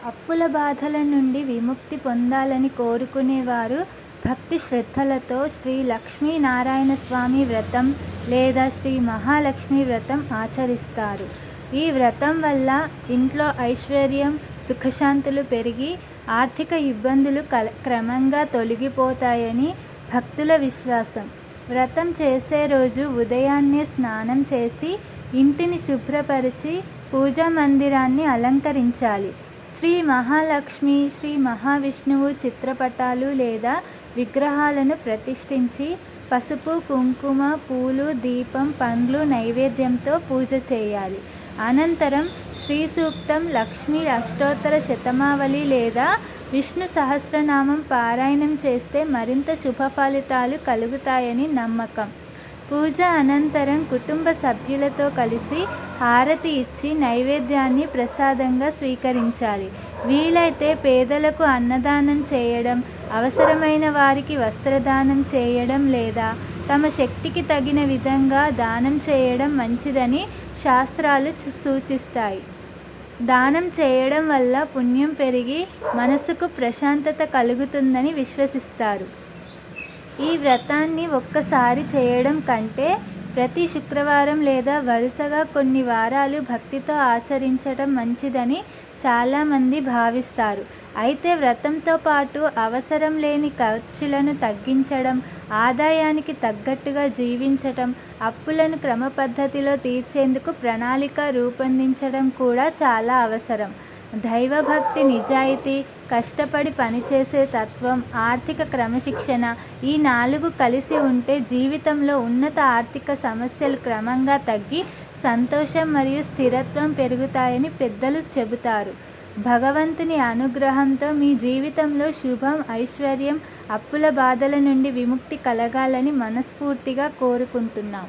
అప్పుల బాధల నుండి విముక్తి పొందాలని కోరుకునేవారు భక్తి శ్రద్ధలతో శ్రీ లక్ష్మీనారాయణ స్వామి వ్రతం లేదా శ్రీ మహాలక్ష్మి వ్రతం ఆచరిస్తారు. ఈ వ్రతం వల్ల ఇంట్లో ఐశ్వర్యం, సుఖశాంతులు పెరిగి ఆర్థిక ఇబ్బందులు క్రమంగా తొలగిపోతాయని భక్తుల విశ్వాసం. వ్రతం చేసే రోజు ఉదయాన్నే స్నానం చేసి ఇంటిని శుభ్రపరిచి పూజా మందిరాన్ని అలంకరించాలి. శ్రీ మహాలక్ష్మి, శ్రీ మహావిష్ణువు చిత్రపటాలు లేదా విగ్రహాలను ప్రతిష్ఠించి పసుపు, కుంకుమ, పూలు, దీపం, పండ్లు నైవేద్యంతో పూజ చేయాలి. అనంతరం శ్రీ సూక్తం, లక్ష్మీ అష్టోత్తర శతమావళి లేదా విష్ణు సహస్రనామం పారాయణం చేస్తే మరింత శుభ ఫలితాలు కలుగుతాయని నమ్మకం. పూజ అనంతరం కుటుంబ సభ్యులతో కలిసి హారతి ఇచ్చి నైవేద్యాన్ని ప్రసాదంగా స్వీకరించాలి. వీలైతే పేదలకు అన్నదానం చేయడం, అవసరమైన వారికి వస్త్రదానం చేయడం లేదా తమ శక్తికి తగిన విధంగా దానం చేయడం మంచిదని శాస్త్రాలు సూచిస్తాయి. దానం చేయడం వల్ల పుణ్యం పెరిగి మనసుకు ప్రశాంతత కలుగుతుందని విశ్వసిస్తారు. ఈ వ్రతాన్ని ఒక్కసారి చేయడం కంటే ప్రతి శుక్రవారం లేదా వరుసగా కొన్ని వారాలు భక్తితో ఆచరించడం మంచిదని చాలామంది భావిస్తారు. అయితే వ్రతంతో పాటు అవసరం లేని ఖర్చులను తగ్గించడం, ఆదాయానికి తగ్గట్టుగా జీవించటం, అప్పులను క్రమపద్ధతిలో తీర్చేందుకు ప్రణాళిక రూపొందించడం కూడా చాలా అవసరం. దైవభక్తి, నిజాయితీ, కష్టపడి పనిచేసే తత్వం, ఆర్థిక క్రమశిక్షణ ఈ 4 కలిసి ఉంటే జీవితంలో ఉన్నత ఆర్థిక సమస్యలు క్రమంగా తగ్గి సంతోషం మరియు స్థిరత్వం పెరుగుతాయని పెద్దలు చెబుతారు. భగవంతుని అనుగ్రహంతో మీ జీవితంలో శుభం, ఐశ్వర్యం, అప్పుల బాధల నుండి విముక్తి కలగాలని మనస్ఫూర్తిగా కోరుకుంటున్నాం.